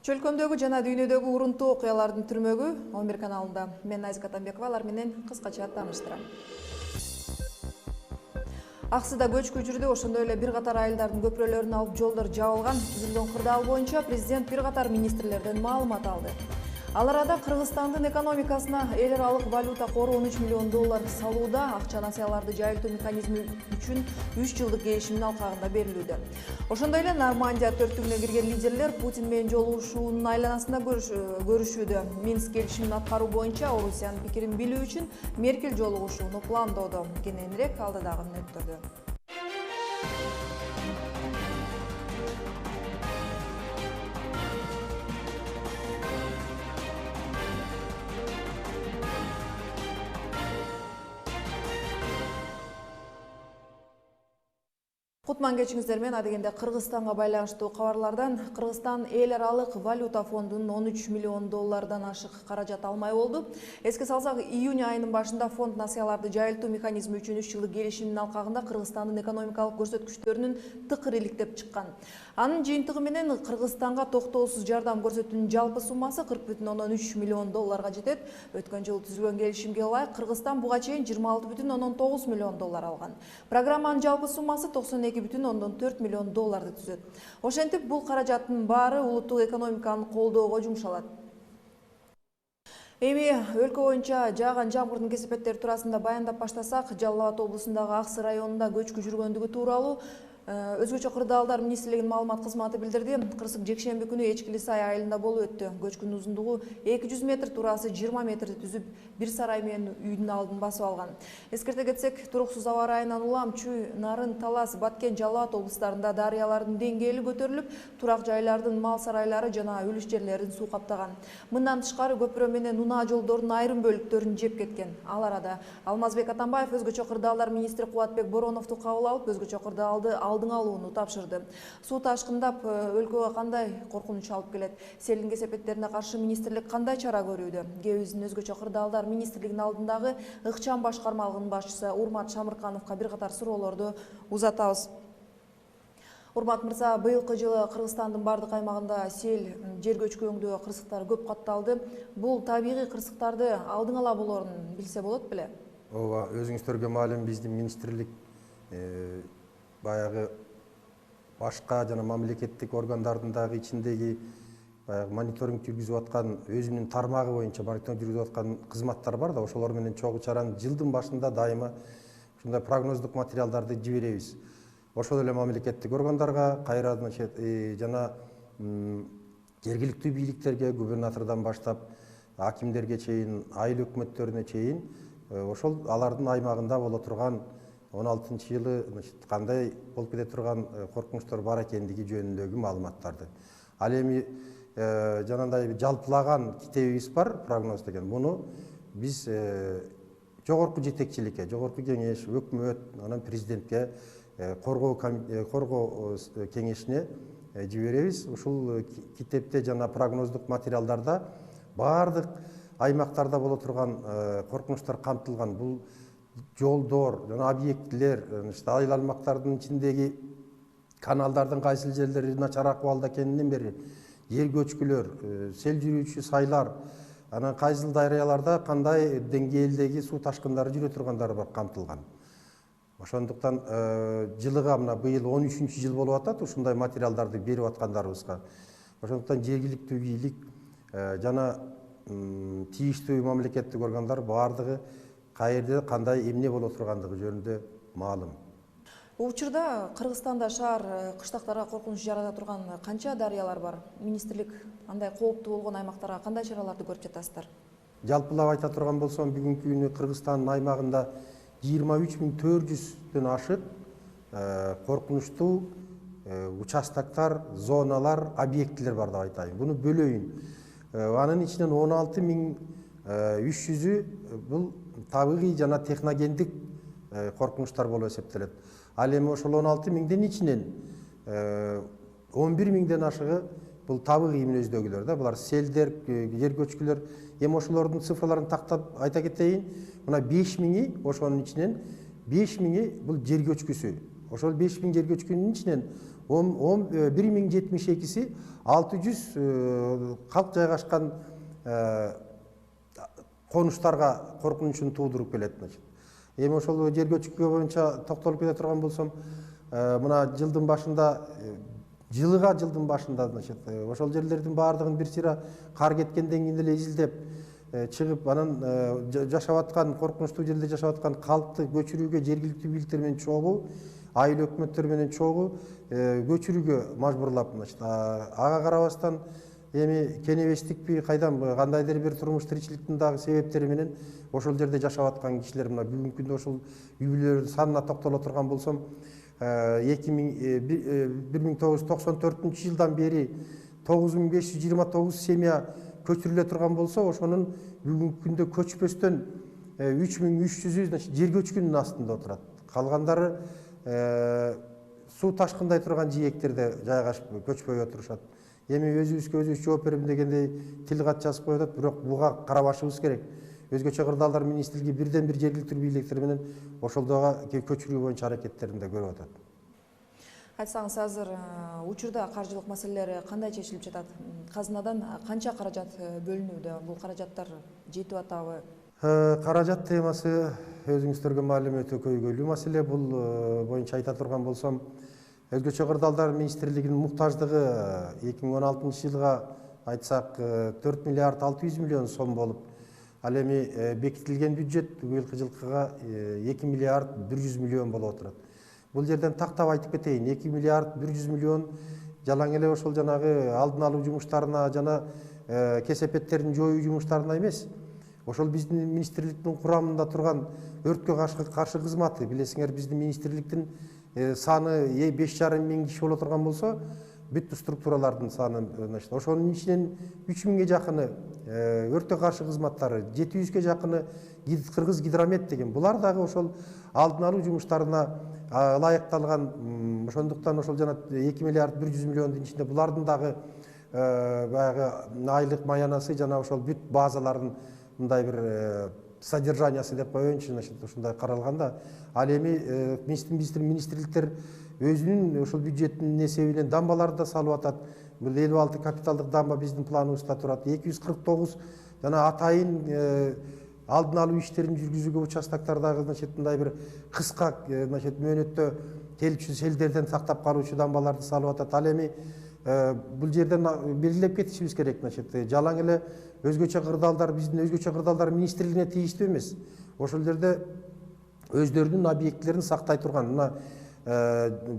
Чөлкөмдөгү жана дүйнөдөгү урунтуу окуялардын түрмөгү 11 каналында. Мен Айзат Атамбекова алар менен кыскача тааныштырам. Аксыда көчкү жүрдү, ошондой эле бир катар айылдардын көпүрөлөрүн алып жолдор жабылган. Түзүлгөн кырдаал боюнча президент бир катар министрлерден маалымат алды. Ал арада Кыргызстандын экономикасына эл аралык валюта кору 13 миллион доллар салууда, акча насыяларды жайылтуу механизми үчүн 3 жылдык келишимдин алкагында берилүүдө. Ошондой эле Нормандия төрттүгүнө кирген лидерлер Путин менен жолугушуунун айланасында көрүшүүдө. Минск келишимин аткаруу боюнча Орусиянын пикирин билүү үчүн Меркель жолугушууну пландоодо. Кененирээк алдыдагы мүнөттөрдө. Кутман кечиңиздер менен адегенде Кыргызстанга байланыштуу кабарлардан. Кыргызстан эл аралык валюта фондунун 13 миллион доллардан ашык каражат алмай болду. Эске салсак, июнь айынын башында фонд насыяларды жайылтуу механизми үчүн 3 жылдык келишимдин алкагында Кыргызстандын экономикалык көрсөткүчтөрүнүн тыкыр иликтеп чыккан. Анын жыйынтыгы менен Кыргызстанга токтоосуз жардам көрсөтүүнүн жалпы суммасы 40,3 миллион долларга жетет. Өткөн жылы түзүлгөн келишимге ылайык Кыргызстан буга чейин 26,9 миллион доллар алган. Программанын жалпы суммасы 92,4 миллион долларды түзөт. Ошентип, бул каражаттын баары улуттук экономиканы колдоого жумшалат. Эми өлкө боюнча жааган жамгырдын кесепеттери туурасында баяндап баштасак, Жалал Абад облусундагы Аксы районунда көчкү жүргөндүгү тууралуу Өзгөчө кырдаалдар министрлигинин маалымат кызматы билдирди. Кырсык жекшемби күнү Эчкили сай айылында болуп өттү. Көчкүнүн узундугу 200 метр, туурасы 20 метрди түзүп, бир сарай менен үйдүн алдын басып алган. Эскерте кетсек, туруксуз аба ырайынан улам Чүй, Нарын, Талас, Баткен, Жалал Абад облустарында дарыялардын деңгээли көтөрүлүп, турак жайлардын, мал сарайлары жана үлүш жерлерин суу каптаган. Мындан тышкары көпүрө менен унаа жолдордун айрым бөлүктөрүн жеп кеткен. Ал арада Алмазбек Атамбаев өзгөчө кырдаалдар министри Кубатбек Бороновду кабыл алып, өзгөчө кырдаалды алдын алууну тапшырды. Суу ташкындап өлкөгө кандай коркунуч алып келет? Селдин кесепеттерине каршы министрлик кандай чара көрүүдө? Кебиздин өзгөчө кырдаалдар министрлигинин алдындагы ыкчам башкармалыгынын башчысы Урмат Шамыркановго бир катар суроолорду узатабыз. Урмат мырза, быйылкы жылы Кыргызстандын бардык аймагында сел, жер көчкү кырсыктар көп катталды. Бул табигый кырсыктарды алдын ала болоорун билсе болот беле? Ооба, өзүңүздөргө маалым, биздин министрлик баягы башка жана мамлекеттик органдардын дагы ичиндеги баягы мониторинг жүргүзүп аткан, өзүнүн тармагы боюнча мониторинг жүргүзүп аткан кызматтар бар да, ошолор менен чогуу чараны жылдын башында дайыма ушундай прогноздук материалдарды жиберебиз. Ошол эле мамлекеттик органдарга, кайра жана жергиликтүү бийликтерге, губернатордон баштап акимдерге чейин, айыл өкмөттөрүнө чейин ошол алардын аймагында боло турган 16-жылы кандай болуп кете турган коркунучтор бар экендиги жөнүндөгү маалыматтарды. Ал эми жанагындай жалпылаган китебибиз бар, прогноз деген. Муну биз жогорку жетекчиликке, жогорку кеңеш, өкмөт, анан президентке, коргоо кеңешине жиберебиз. Ушул китепте жана прогноздук материалдарда баардык аймактарда боло турган коркунучтар камтылган. Бул жолдор жана объектилер, айыл аймактардын ичиндеги каналдардын кайсыл жерлери начар акыбалда экенинен бери, жер көчкүлөр, сел жүрүүчү сайлар, анан кайсыл дарыяларда кандай деңгээлдеги суу ташкындары жүрө тургандары бар камтылган. Ошондуктан жылыга мына быйыл 13-жыл болуп атат ушундай материалдарды берип аткандарыбызга. Ошондуктан жергиликтүү бийлик жана тийиштүү мамлекеттик органдар баардыгы кайерде кандай эмне боло тургандыгы жөнүндө маалым. Учурда Кыргызстанда шаар кыштактарга коркунуч жарата турган канча дарыялар бар? Министрлик андай кооптуу болгон аймактарга кандай чараларды көрүп жатасыздар? Жалпылап айта турган болсом, бүгүнкү күнү Кыргызстандын аймагында 23.400-дөн ашык коркунучтуу участоктор, зоналар, объектилер бар деп айтайын. Буну бөлөйүн. Анын ичинен 16.300-ü бул табигый жана техногендик коркунучтар болуп эсептелет. Ал эми ошол 16.000-ден ичинен 11.000-ден ашыгы бул табигый мүнөздөгүлөр да, булар селдер, жер көчкүлөр. Эми ошолордун цифрларын тактап айта кетейин. Мына 5.000-и, ошонун ичинен 5.000-и бул жер көчкүсү. Ошол 5.000 жер көчкүнүн ичинен 1072'si 600 халк жайгашкан конуштарга коркунучун туудуруп келет. Эми ошол жер көчкү боюнча токтолуп кете турган болсом, мына жылдын башында ошол жерлердин баардыгын бир сыйра кар кеткенден кийин эле изилдеп чыгып, анан жашап аткан, коркунучтуу жерде жашап аткан калкты көчүрүүгө жергиликтүү бийликтер менен чогуу, айыл өкмөттөр менен чогуу көчүрүүгө мажбурлап, ага карабастан эми кенебестикпи, кандайдыр бир турмуш тиричиликтин дагы себептери менен ошол жерде жашап аткан кишилер, мына бүгүнкү күндө ошол үй бүлөлөрдүн санына токтоло турган болсом, 1994 жылдан бери 9529 семья көчүрүлө турган болсо, ошонун бүгүнкү күндө көчпөстөн 3300-ü жер көчкүнүнүн астында отурат. Калгандары суу ташкындай турган жээктерде жайгашып көчпөй отурушат. Эми өзүбүзгө өзүбүз жооп берем дегендей тил кат жазып коюп атат, бирок буга карабашыбыз керек. Өзгөчө кырдаалдар министрлиги бирден бир жергиликтүү бийликтер менен ошолдого көчүрүү боюнча аракеттерин да көрүп атат. Айтсаңыз, азыр учурда каржылык маселелери кандай чечилип жатат? Казынадан канча каражат бөлүнүүдө? Бул каражаттар жетип атабы? Каражат темасы өзүңүздөргө маалым өтө көйгөйлүү маселе. Бул боюнча айта турган болсом, Өзгөчө кырдаалдар министрлигинин муктаждыгы 2016 жылга айтсак 4 миллиард 600 миллион сом болуп, ал эми бекитилген бюджет быйылкы жылкыга 2 миллиард 100 миллион болуп отурат. Бул жерден тактап айтып кетейин, 2 миллиард 100 миллион жалаң эле ошол жанагы алдын алуу жумуштарына жана кесепеттерин жоюу жумуштарына эмес, ошол биздин министрликтин курамында турган өрткө каршы кызматы, билесиңер, биздин министрликтин саны 5,5 миң киши боло турган болсо, бүт структуралардын саны, ошонун ичинен 3000ге жакыны өрткө каршы кызматтары, 700ге жакыны кыргыз гидромет деген, булар дагы ошол алдын алуу жумуштарына ылайыкталган. Ошондуктан ошол жана 2 миллиард 100 миллиондун ичинде булардын дагы баягы айлык маянасы жана ошол бүт базалардын мындай бир содержаниясы деп коеюнчу, ушундай каралганда, ал эми министрликтер өзүнүн ошол бюджеттин эсебинен дамбаларды да салып атат. Бул 56 капиталдык дамба биздин планыбызда турат. 249 жана атайын алдын алуу иштерин жүргүзүүгө участоктардагы мындай бир кыска мөөнөттө келчү селдерден сактап калуучу дамбаларды салып атат. Ал эми бул жерден белгилеп кетишибиз керек. Жалаң эле өзгөчө кырдаалдар, биздин өзгөчө кырдаалдар министрлигине тийиштүү эмес. Ошол жерде өздөрүнүн объектилерин сактай турган, мына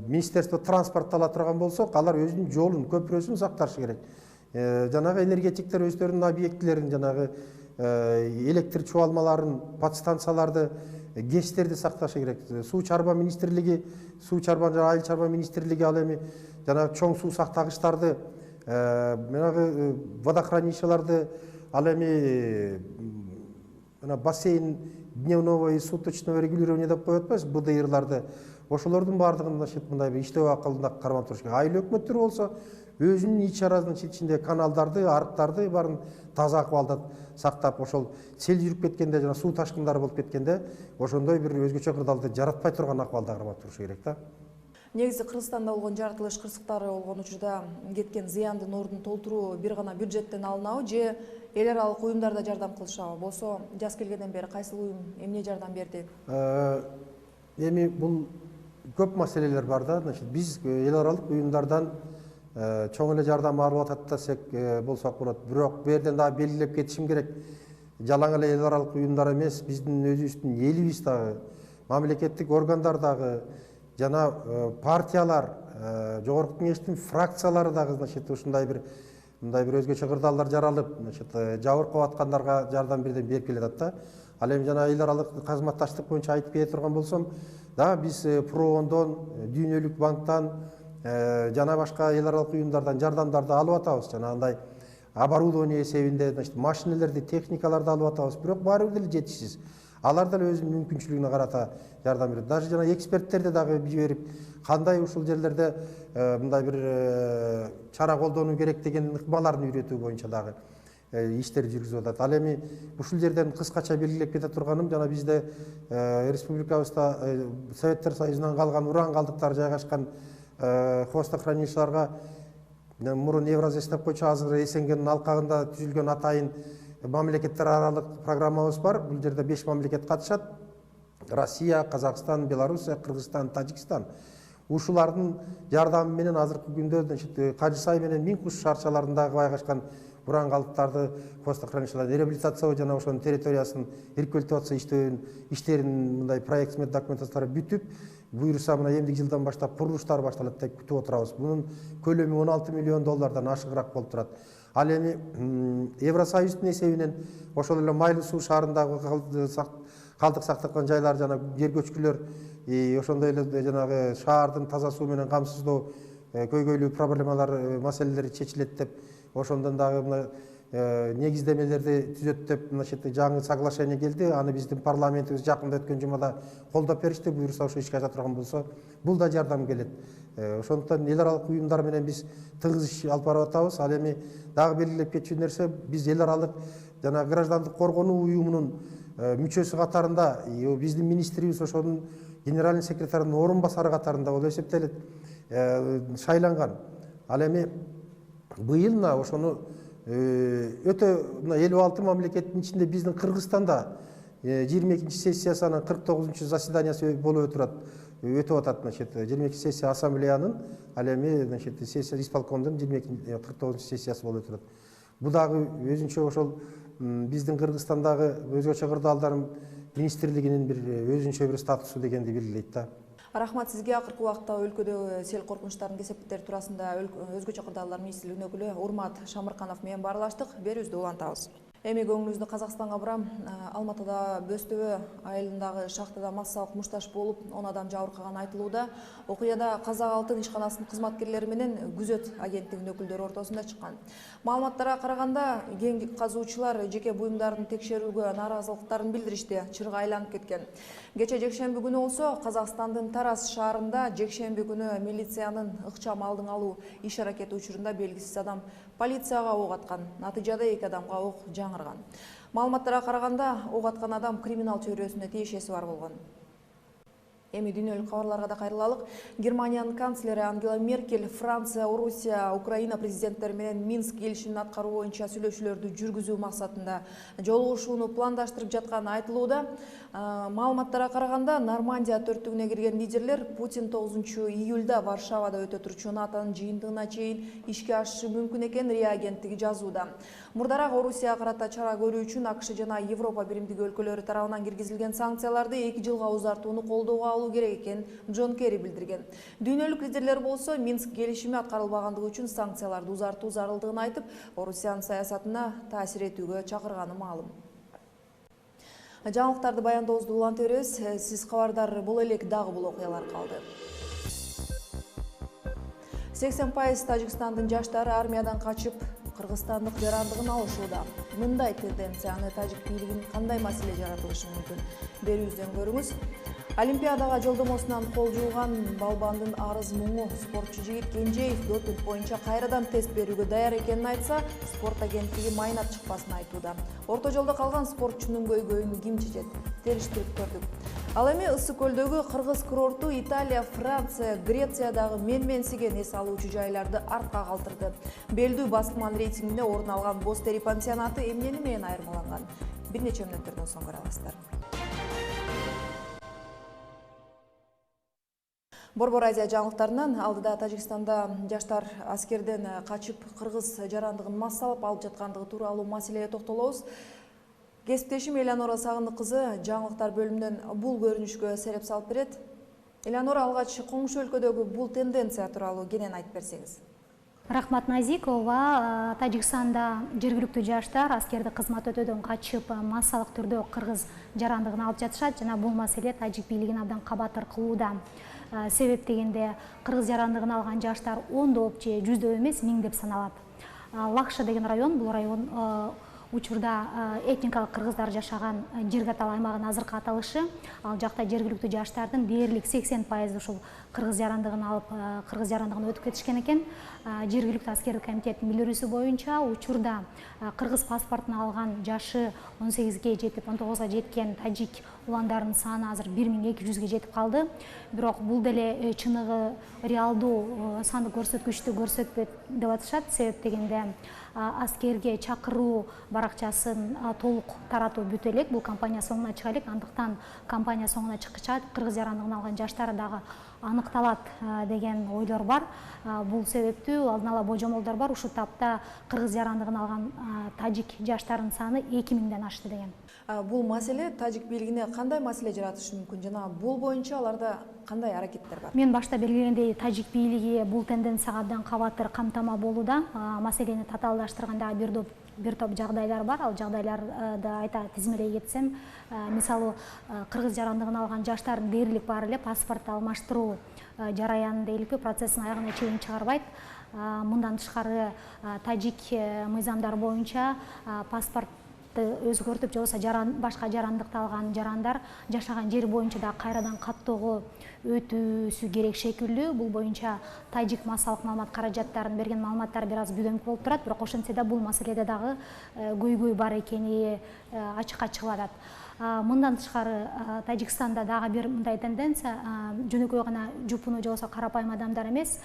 министерство транспортто ала турган болсок, алар өзүнүн жолун, көпүрөсүн сакташы керек. Жанагы энергетиктер өздөрүнүн объектилерин, жанагы электр чубалмаларын, подстанцияларды, гэстерди сакташы керек. Суу чарба министрлиги, суу чарба жана айыл чарба министрлиги ал эми жана чоң суу сактагычтарды, менагы водохранилищаларды, ал эми бассейн дневного и суточного регулирования деп коет атпайбыз, БДИрларды, ошолордун баардыгын мындай бир иштөө акылында кармап туруш керек. Айыл өкмөттөр болсо өзүнүн ич-чаранын ичинде каналдарды, арыктарды баарын таза акыбалда сактап, ошол сел жүрүп кеткенде жана суу ташкындары болуп кеткенде, ошондой бир өзгөчө кырдаалды жаратпай турган акыбалда кармап туруш керек да. Негизи Кыргызстанда болгон жаратылыш кырсыктары болгон учурда кеткен зыяндын ордун толтуруу бир гана бюджеттен алынабы же эл аралык уюмдарда жардам кылышабы? Болсо жаз келгенден бери кайсыл уюм эмне жардам берди? Эми бул көп маселелер бар да. Биз эл аралык уюмдардан чоң эле жардам алып атат десек болсок болот. Бирок бул жерден дагы белгилеп кетишим керек. Жалаң эле эл аралык уюмдар эмес, биздин өзүбүздүн элибиз дагы, мамлекеттик органдар дагы, жана партиялар, жогорку кеңештин фракциялары дагы ушундай бир өзгөчө кырдаалдар жаралып, жабыркап аткандарга жардам берип келатат да. Ал эми жана эл аралык кызматташтык боюнча айтып кете турган болсом, дагы биз ПРООндон, Дүйнөлүк банктан жана башка эл аралык уюмдардан жардамдарды алып атабыз. Жанагындай оборудование эсебинде машиналерди, техникаларды алып атабыз. Бирок баары бир деле жетишсиз. Алар да өзүнүн мүмкүнчүлүгүнө карата жардам берет. Даже жана эксперттерди дагы жиберип, кандай ушул жерлерде мындай бир чара колдонуу керек деген ыкмаларын үйрөтүү боюнча дагы иштер жүргүзүп атат. Ал эми ушул жерден кыскача белгилеп кете турганым, жана бизде республикабызда Советтер Союзунан калган уран калдыктары жайгашкан хвостохранилищаларга мурун Евразия иштеп койчу, азыр СНГнын алкагында түзүлгөн атайын мамлекеттер аралык программабыз бар. Бул жерде 5 мамлекет катышат: Россия, Казакстан, Белоруссия, Кыргызстан, Тажикстан. Ушулардын жардамы менен азыркы күндө Кажы Сай менен Миң Куш шаарчаларындагы байкашкан уран калдыктарды хвостохранилищаларда реабилитациялоо жана ошонун территориясын эркөлтүп атса иштерин мындай проект смет документациялары бүтүп, буюрса мына эмдик жылдан баштап курулуштар башталат деп күтүп отурабыз. Бунун көлөмү 16 миллион доллардан ашыгыраак болуп турат. Ал эми Евросоюздун эсебинен ошол эле Майлуу суу шаарындагы калдык сакталган жайлар жана жер көчкүлөр, ошондой эле жанагы шаардын таза суу менен камсыздоо көйгөйлүү проблемалар маселелери чечилет деп ошондон дагы мына негиздемелерди түзөт деп жаңы соглашение келди. Аны биздин парламентибиз жакында өткөн жумада колдоп беришти. Буюрса ошо ишке аша турган болсо, бул да жардам келет. Ошондуктан эл аралык уюмдар менен биз тыгыз иш алып барып атабыз. Ал эми дагы белгилеп кетчү нерсе, биз эл аралык жана граждандык коргонуу уюмунун мүчөсү катарында, биздин министрибиз ошонун генеральный секретарынын орун басары катарында болуп эсептелет, шайланган. Ал эми быйыл ошону өтө 56 мамлекеттин ичинде биздин Кыргызстанда 22 сессиясынын 49 заседаниясы болуп өтүп атат. 22 сессия ассамблеянын, ал эми сессия исполкомдун 49 сессиясы болуп өтүп атат. Бул дагы өзүнчө ошол биздин Кыргызстандагы өзгөчө кырдаалдар министрлигинин бир өзүнчө бир статусу дегенди белгилейт да. Рахмат сизге. Акыркы убакта өлкөдөгү сел коркунучтарынын кесепеттери туурасында өзгөчө кырдаалдар министрлигинин өкүлү Урмат Шамырканов менен баарлаштык. Берүүбүздү улантабыз. Эми көңүлүбүздү Казакстанга бурам. Алматыда Бөстөбө айылындагы шахтада массалык мушташ болуп, 10 адам жабыркаганы айтылууда. Окуяда Казак Алтын ишканасынын кызматкерлери менен күзөт агенттигинин өкүлдөрү ортосунда чыккан. Маалыматтарга караганда, кеңги казуучулар жеке буюмдарын текшерүүгө нааразылыктарын билдиришти. Чырга айланып кеткен. Кече жекшемби күнү болсо, Казакстандын Тарас шаарында жекшемби күнү милициянын ыкчам алдын алуу иш аракети учурунда белгисиз адам полицияга ок аткан. Натыйжада 2 адамга ок жаңырган. Маалыматтарга караганда, ок аткан адам криминал чөйрөсүнө тиешеси бар болгон. Эми дүйнөлүк кабарларга да кайрылалык. Германиянын канцлери Ангела Меркель Франция, Орусия, Украина президенттери менен Минск келишимин аткаруу боюнча сүйлөшүүлөрдү жүргүзүү максатында жолугушууну пландаштырып жатканы айтылууда. Маалыматтарга караганда, Нормандия төрттүгүнө кирген лидерлер Путин 9-июлда Варшавада өтө турчу НАТОнун жыйынтыгына чейин ишке ашышы мүмкүн экен РИА агенттиги жазууда. Мурдараак Орусияга карата чара көрүү үчүн АКШ жана Европа биримдиги өлкөлөрү тарабынан киргизилген санкцияларды 2 жылга узартууну колдоого алуу керек экен Джон Керри билдирген. Дүйнөлүк лидерлер болсо Минск келишими аткарылбагандыгы үчүн санкцияларды узартуу зарылдыгын айтып, Орусиянын саясатына таасир этүүгө чакырганы маалым. Жаңылыктарды баяндообузду улантып беребиз. Сиз кабардар боло элек, дагы бул окуялар калды. 80% Тажикстандын жаштары армиядан качып, кыргызстандык жарандыгын алышууда. Мындай тенденцияны тажик бийлигинин кандай маселе жаратылышы мүмкүн? Берүүбүздөн көрүңүз. Олимпиадага жолдомосунан кол жууган балбандын арыз муңу. Спортчу жигит Кенжеев допинг боюнча кайрадан тест берүүгө даяр экенин айтса, спорт агенттиги майнап чыкпасын айтууда. Орто жолдо калган спортчунун көйгөйүн ким чечет? Териштирип көрдүк. Ал эми Ысык көлдөгү кыргыз курорту Италия, Франция, Грециядагы менменсиген эс алуучу жайларды артка калтырды. Белдүү басылман рейтингинде орун алган Бостери пансионаты эмнени менен айырмаланган? Бир нече мүнөттөрдөн соң көрө аласыздар. Борбор Азия жаңылыктарынан алдыда Тажикстанда жаштар аскерден качып кыргыз жарандыгын массалап алып жаткандыгы тууралуу маселеге токтолобуз. Кесиптешим Элеонора Сагындык кызы жаңылыктар бөлүмүнөн бул көрүнүшкө сереп салып берет. Элеонора, алгач коңшу өлкөдөгү бул тенденция тууралуу кенен айтып берсеңиз. Рахмат Назикова. Тажикстанда жергиликтүү жаштар аскерди кызмат өтөөдөн качып массалык түрдө кыргыз жарандыгын алып жатышат жана бул маселе тажик бийлигин абдан кабатыр кылууда. Себеп дегенде кыргыз жарандыгын алган жаштар ондоп же жүздөп эмес, миңдеп саналат. Лакша деген район, бул район учурда этникалык кыргыздар жашаган Жиргатал аймагынын азыркы аталышы, ал жакта жергиликтүү жаштардын дээрлик 80% ушул кыргыз жарандыгын алып, кыргыз жарандыгына өтүп кетишкен экен. Жергиликтүү аскердик комитеттин билдирүүсү боюнча учурда кыргыз паспортун алган жашы 18-ге жетип 19-га жеткен тажик уландардын саны азыр 1200-ге жетип калды. Бирок бул деле чыныгы реалдуу сандык көрсөткүчтү көрсөтпөйт деп атышат. Себеп дегенде аскерге чакыруу баракчасын толук таратуу бүт элек. Бул кампания соңуна чыга элек. Андыктан кампания соңуна чыккыча кыргыз жарандыгын алган жаштар дагы аныкталат деген ойлор бар. Бул себептүү алдын ала божомолдор бар. Ушул тапта кыргыз жарандыгын алган тажик жаштардын саны 2000ден ашты деген. Бул маселе тажик бийлигине кандай маселе жаратышы мүмкүн жана бул боюнча аларда кандай аракеттер бар? Мен башта белгилегендей тажик бийлиги бул тенденцияга абдан кабатыр камтама болууда. Маселени татаалдаштырганда бир топ жагдайлар бар. Ал жагдайларды айта тизмелей кетсем, мисалы кыргыз жарандыгын алган жаштардын дээрлик баары эле паспорт алмаштыруу жараянын дейли процесстин аягына чейин чыгарбайт. Мындан тышкары тажик мыйзамдар боюнча паспорт өзгөртүп же болбосо башка жарандыкты алган жарандар жашаган жери боюнча да кайрадан каттоого өтүүсү керек шекилдүү. Бул боюнча тажик массалык маалымат каражаттарынын берген маалыматтары бир аз бүгүнкү болуп турат, бирок ошентсе да бул маселеде дагы көйгөй бар экени ачыкка чыгып атат. Мындан тышкары Тажикстанда дагы бир мындай тенденция, жөнөкөй гана жупуну же болбосо карапайым адамдар эмес,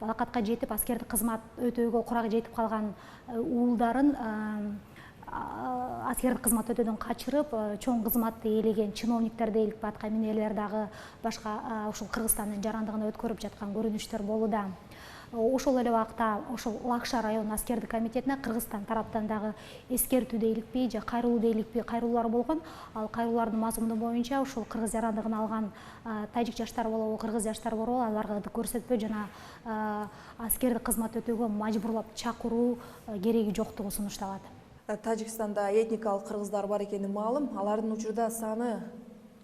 балакатка жетип аскердик кызмат өтөөгө курагы жетип калган уулдарын аскердик кызмат өтөөдөн качырып, чоң кызматты ээлеген чиновниктер дейлик аткаминерлер дагы башка ушул Кыргызстандын жарандыгына өткөрүп жаткан көрүнүштөр болууда. Ошол эле убакта ошол Лакша районунун аскердик комитетине Кыргызстан тараптан дагы эскертүү дейликпи же кайрылуу дейликпи кайрылуулар болгон. Ал кайрылуулардын мазмуну боюнча ушул кыргыз жарандыгын алган тажик жаштар болобу, кыргыз жаштар болобу аларга көрсөтпөө жана аскердик кызмат өтөөгө мажбурлап чакыруу кереги жоктугу сунушталат. Тажикстанда этникалык кыргыздар бар экени маалым. Алардын учурда саны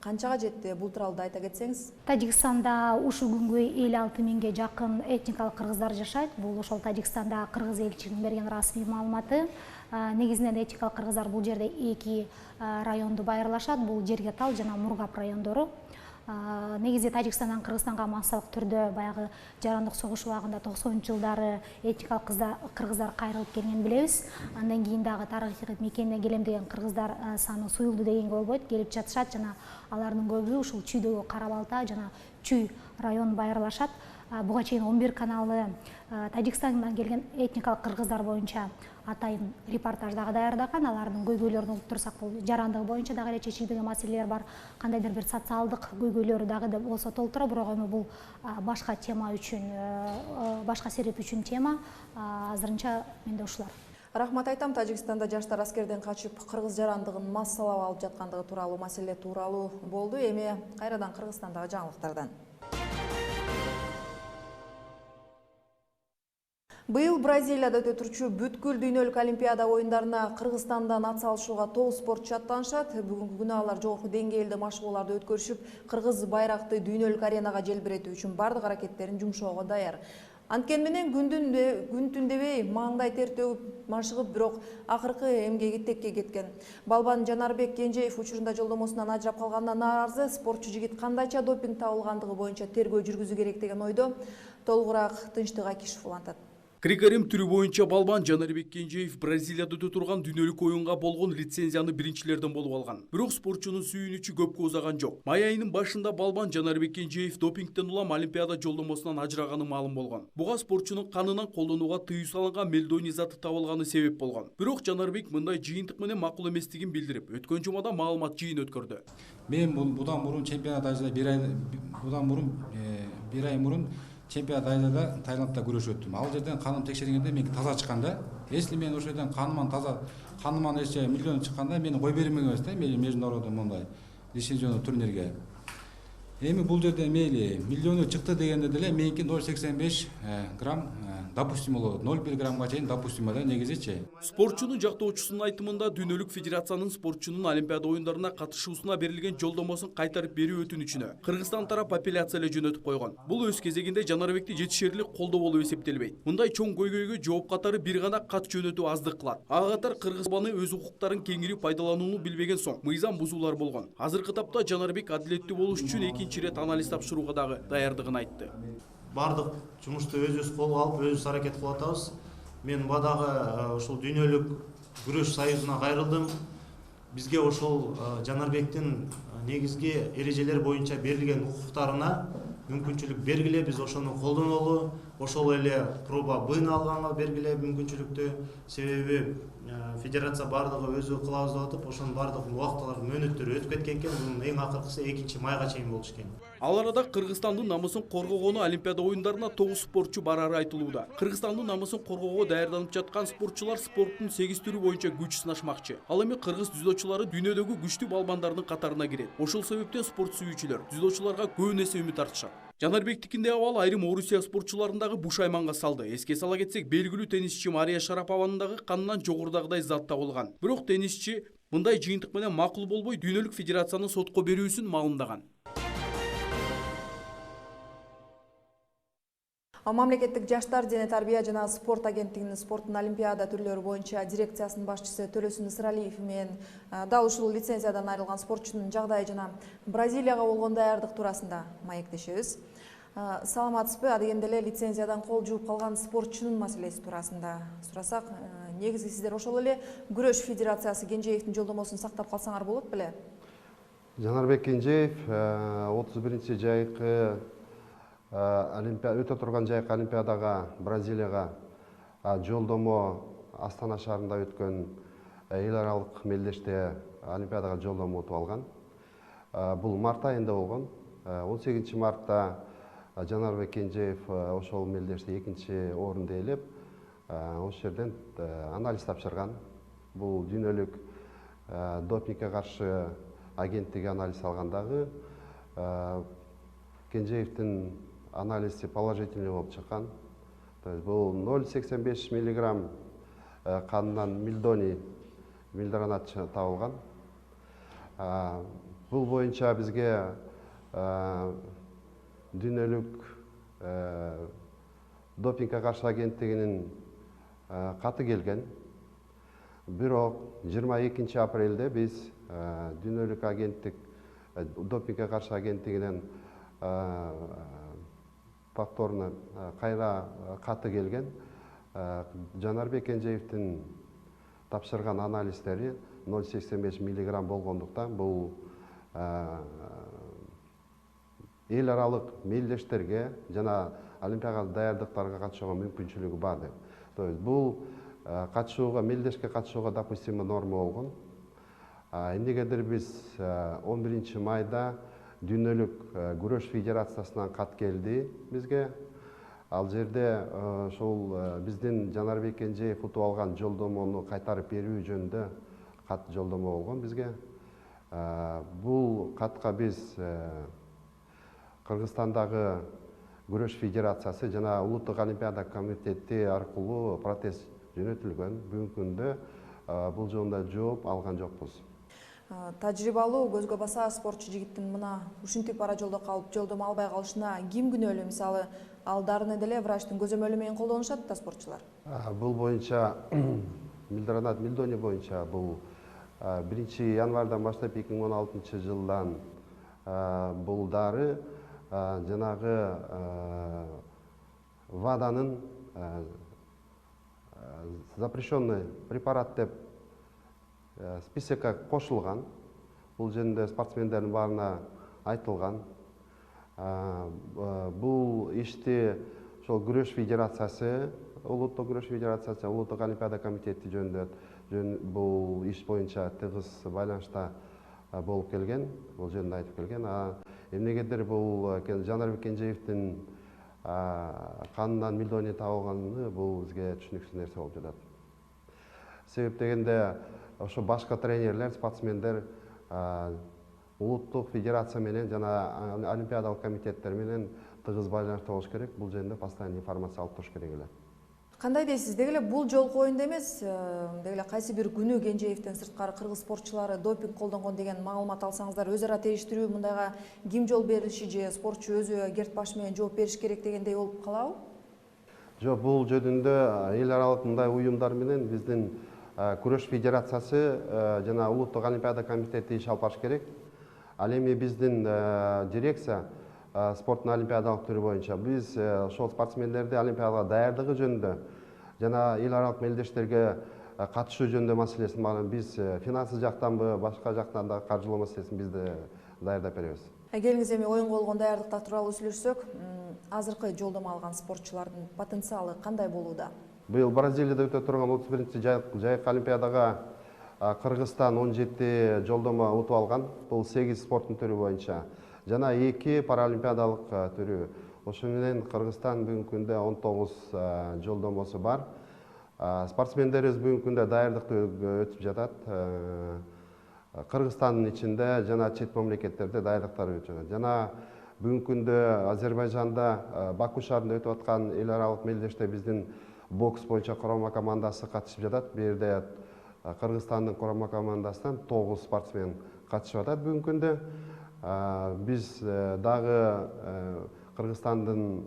канчага жетти? Бул тууралуу айта кетсеңиз. Тажикстанда ушул күнгө 56 миңге жакын этникалык кыргыздар жашайт. Бул ошол Тажикстанда кыргыз элчилигинин берген расмий маалыматы. Негизинен этникалык кыргыздар бул жерде 2 районду байырлашат. Бул Жергетал жана Мургап райондору. Негизи Тажикстандан Кыргызстанга массалык түрдө баягы жарандык согуш убагында 90-жылдары этникалык кыргыздар кайрылып келгенин билебиз. Андан кийин дагы тарыхый мекенине келем деген кыргыздар саны суюлду дегенге болбойт, келип жатышат жана алардын көбү ушул Чүйдөгү Кара Балта жана Чүй район байырлашат. Буга чейин 11 каналы Тажикстандан келген этникалык кыргыздар боюнча атайын репортаж дагы даярдаган. Алардын көйгөйлөрүн угуп турсак, бул жарандыгы боюнча дагы эле чечилбеген маселелер бар. Кандайдыр бир социалдык көйгөйлөрү дагы да болсо толтура, бирок эми бул башка тема үчүн, башка сереп үчүн тема. Азырынча менде ушулар. Рахмат айтам. Тажикстанда жаштар аскерден качып кыргыз жарандыгын массалап алып жаткандыгы тууралуу маселе тууралуу болду. Эми кайрадан Кыргызстандагы жаңылыктардан. Быйыл Бразилияда өтө турчу бүткүл дүйнөлүк олимпиада оюндарына Кыргызстандан ат салышууга 9 спортчу аттанышат. Бүгүнкү күнү алар жогорку деңгээлде машыгууларды өткөрүшүп, кыргыз байракты дүйнөлүк аренага желбиретүү үчүн бардык аракеттерин жумшоого даяр. Анткени менен күн түндебей маңдай тер төгүп машыгып, бирок акыркы эмгеги текке кеткен. Балбан Жанарбек Кенжеев учурунда жолдомосунан ажырап калганына нааразы. Спортчу жигит кандайча допинг табылгандыгы боюнча тергөө жүргүзүү керек деген ойдо. Толугураак Тынчтык Акишев улантат. Крикарим түрү боюнча Балбан Жанарбек Кенжеев Бразилияда өтө турган дүйнөлүк оюнга болгон лицензияны биринчилерден болуп алган. Бирок спортчунун сүйүнүчү көпкө узаган жок. Май айынын башында Балбан Жанарбек Кенжеев допингден улам олимпиада жолдомосунан ажыраганы маалым болгон. Буга спортчунун канынан колдонууга тыюу салынган мелдоний заты табылганы себеп болгон. Бирок Жанарбек мындай жыйынтык менен макул эместигин билдирип, өткөн жумада маалымат жыйын өткөрдү. Мен будан мурун чемпионат Азияда бир ай мурун чемпионат Азияда Таиландда күрөш өттүм. Ал жерден каным текшергенде мен таза чыкканда, если мен ошол жерден каныман эче миллион чыкканда, мени кой бермек эмес да, международный мындай лицензионный турнирге. Эми бул жерде мейли миллиону чыкты дегенде деле меники 0,85 грамм допустим болот. 0,1 граммга чейин допустим да негизичи. Спортчунун жактоочусунун айтымында Дүйнөлүк федерациянын спортчунун Олимпиада оюндарына катышуусуна берилген жолдомосун кайтарып берүү өтүнүчүнө Кыргызстан тарап апелляция эле жөнөтүп койгон. Бул өз кезегинде Жанарбекти жетишерлик колдоо болуп эсептелбейт. Мындай чоң көйгөйгө жооп катары бир гана кат жөнөтүү аздык кылат. Ага катар Кыргыз баны өз укуктарын кеңири пайдаланууну билбеген соң мыйзам бузуулар болгон. Азыркы тапта Жанарбек адилеттүү болуш үчүн экинчи рет анализ тапшырууга дагы даярдыгын айтты. Бардык жумушту өзүбүз колго алып, өзүбүз аракет кылып атабыз. Мен бадагы ушул Дүйнөлүк күрөш союзуна кайрылдым. Бизге ошол Жанарбектин негизги эрежелер боюнча берилген укуктарына мүмкүнчүлүк бергиле, биз ошону колдонолу. Ошол эле проба Б-ны алганга бергиле мүмкүнчүлүктү. Себеби федерация бардыгы өзү кылабыз деп атып, ошонун бардык убактылар мөөнөттөрү өтүп кеткен экен. Бунун эң акыркысы 2-майга чейин болуш экен. Ал арада Кыргызстандын намысын коргогону Олимпиада оюндарына 9 спортчу барары айтылууда. Кыргызстандын намысын коргоого даярданып жаткан спортчулар спорттун 8 түрү боюнча күч сынашмакчы. Ал эми кыргыз дзюдочулары дүйнөдөгү күчтүү балбандардын катарына кирет. Ошол себептен спорт сүйүүчүлөр дзюдочуларга көп нерсе үмүт артышат. Жанарбектикинде абал айрым Орусия спортчуларын дагы бушайманга салды. Эске сала кетсек, белгилүү теннисчи Мария Шарапованын дагы канынан жогорудагыдай зат табылган. Бирок теннисчи мындай жыйынтык менен макул болбой Дүйнөлүк федерациянын сотко берүүсүн маалымдаган. Мамлекеттик жаштар жана тарбия жана спорт агенттигинин спорттун олимпиада түрлөрү боюнча дирекциясынын башчысы Төлөсүн Ысыралиев менен дал ушул лицензиядан айрылган спортчунун жагдайы жана Бразилияга болгон даярдык туурасында маектешебиз. Саламатсызбы? Адегенде эле лицензиядан кол жууп калган спортчунун маселеси туурасында сурасак, негизи сиздер ошол эле күрөш федерациясы Кенжеевдин жолдомосун сактап калсаңар болот беле? Жанарбек Кенжеев 31 жайкы өтө турган жайкы олимпиадага Бразилияга жолдомо Астана шаарында өткөн эл аралык мелдеште олимпиадага жолдомо утуп алган. Бул март айында болгон. 18 мартта Жанарбек Кенжеев ошол мелдеште экинчи орунду ээлеп, ошол жерден анализ тапшырган. Бул дүйнөлүк допингге каршы агенттиги анализ алгандагы Кенжеевдин анализи положительный болуп чыккан. Бул 0,85 миллиграмм канынан милдронат табылган. Бул боюнча бизге дүйнөлүк допингге каршы агенттигинин каты келген. Бирок 22 апрелде биз дүйнөлүк агенттик допингге каршы агенттигинен повторно кайра каты келген. Жанарбек Кенжеевдин тапшырган анализдери 0,85 миллиграмм болгондуктан бул эл аралык мелдештерге жана олимпиада даярдыктарга катышууга мүмкүнчүлүгү бар деп. То есть бул катышууга, мелдешке катышууга допустимый норма болгон. Эмнегедир биз 11 майда Дүйнөлүк күрөш федерациясынан кат келди бизге. Ал жерде ошол биздин Жанарбек Кенжеев утуп алган жолдомону кайтарып берүү жөнүндө кат жолдомо болгон бизге. Бул катка биз Кыргызстандагы күрөш федерациясы жана Улуттук олимпиада комитети аркылуу протест жөнөтүлгөн. Бүгүнкү күндө бул жөнүндө жооп алган жокпуз. Тажрыйбалуу көзгө баса спортчу жигиттин мына ушинтип ара жолдо калып жолдомо албай калышына ким күнөөлүү? Мисалы, ал дарыны деле врачтын көзөмөлү менен колдонушат да спортчулар. Бул боюнча милдронат боюнча бул 1 январдан баштап 2016 жылдан бул дары жанагы ВАДАнын запрещенный препарат деп списокко кошулган. Бул жөнүндө спортсмендердин баарына айтылган. Бул ишти ошол күрөш федерациясы, Улуттук күрөш федерациясы, Улуттук олимпиада комитети жөнүндө бул иш боюнча тыгыз байланышта болуп келген, бул жөнүндө айтып келген. Эмнегедир бул Жанарбек Кенжеевдин канынан милдони табылганы бул бизге түшүнүксүз нерсе болуп жатат. Себеп дегенде ошо башка тренерлер, спортсмендер улуттук федерация менен жана олимпиадалык комитеттер менен тыгыз байланышта болуш керек. Бул жөнүндө постоянно информация алып туруш керек эле. Кандай дейсиз? Деги эле бул жолку оюнда эмес, деги эле кайсы бир күнү Кенжеевден сырткары кыргыз спортчулары допинг колдонгон деген маалымат алсаңыздар, өз ара териштирүү мындайга ким жол бериши же спортчу өзү герт баш менен жооп бериш керек дегендей болуп калабы? Жок, бул жөнүндө эл аралык мындай уюмдар менен биздин күрөш федерациясы жана улуттук олимпиада комитети иш алып барыш керек. Ал эми биздин дирекция спорттун олимпиадалык түрү боюнча биз ошол спортсмендерди олимпиадага даярдыгы жөнүндө жана эл аралык мелдештерге катышуу жөнүндө маселесин багып биз финансы жактанбы, башка жактан да каржылоо маселесин биз даярдап беребиз. Келиңиз эми оюнга болгон даярдыктар тууралуу сүйлөшсөк, азыркы жолдомо алган спортчулардын потенциалы кандай болууда? Быйыл Бразилияда өтө турган 31-чи жайкы олимпиадага Кыргызстан 17 жолдомо утуп алган. Бул 8 спорттун түрү боюнча жана 2 паралимпиадалык түрү. Ошо менен Кыргызстан бүгүнкү күндө 19 жолдомосу бар. Спортсмендерибиз бүгүнкү күндө даярдыкты өтүп жатат. Кыргызстандын ичинде жана чет мамлекеттерде даярдыктар өтүп жатат. Жана бүгүнкү күндө Азербайжанда Баку шаарында өтүп аткан эл аралык мелдеште биздин бокс боюнча курама командасы катышып жатат. Бу жерде Кыргызстандын курама командасынан 9 спортсмен катышып жатат бүгүнкү күндө. Биз дагы Кыргызстандын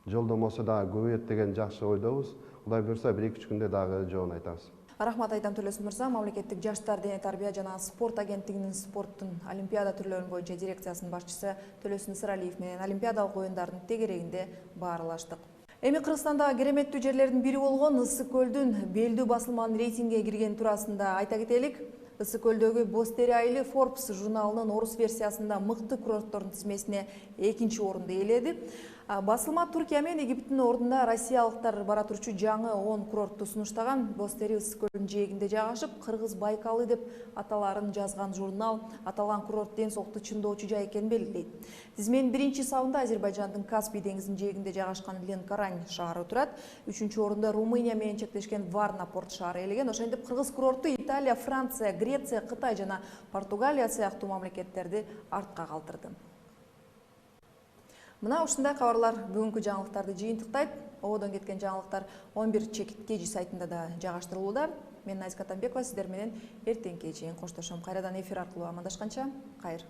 жолдомосу да көбөйөт деген жакшы ойдобуз. Кудай буюрса 1-2 күндө дагы жообун айтабыз. Рахмат айтам Төлөсүн мырза. Мамлекеттик жаштар дене тарбия жана спорт агенттигинин спорттун олимпиада түрлөрү боюнча дирекциясынын башчысы Төлөсүн Сыралиев менен олимпиадалык оюндардын тегерегинде баарылаштык. Эми Кыргызстандагы кереметтүү жерлердин бири болгон Ысык көлдүн белдүү басылманын рейтингге киргени туурасында айта кетелик. Ысык көлдөгү Бостери айылы Forbes журналынын орус версиясында мыкты курорттордун тизмесине 2-чи орунду ээледи. Басылма Туркия менен Египтин ордунда россиялыктар бара турчу жаңы 10 курортту сунуштаган. Бостери Ысык көлдүнүн жээгинде жайгашып, Кыргыз Байкалы деп аталарын жазган журнал аталган курорт ден соолукту чыңдоочу жай экенин белгилейт. Тизменин 1-чи сабында Азербайжандын Каспий деңизинин жээгинде жайгашкан Ленкорань шаары турат. 3-чү орунда Румыния менен чектешкен Варна порт шаары ээлеген. Ошентип кыргыз курорту Италия, Франция, Греция, Кытай жана Португалия сыяктуу мамлекеттерди артка калтырды. Мына ушундай кабарлар бүгүнкү жаңылыктарды жыйынтыктайт. Ободон кеткен жаңылыктар 11 чекит кежи сайтында да жайгаштырылууда. Мен Назика Атамбекова сиздер менен эртеңки чейин коштошом. Кайрадан эфир аркылуу амандашканча, кайыр.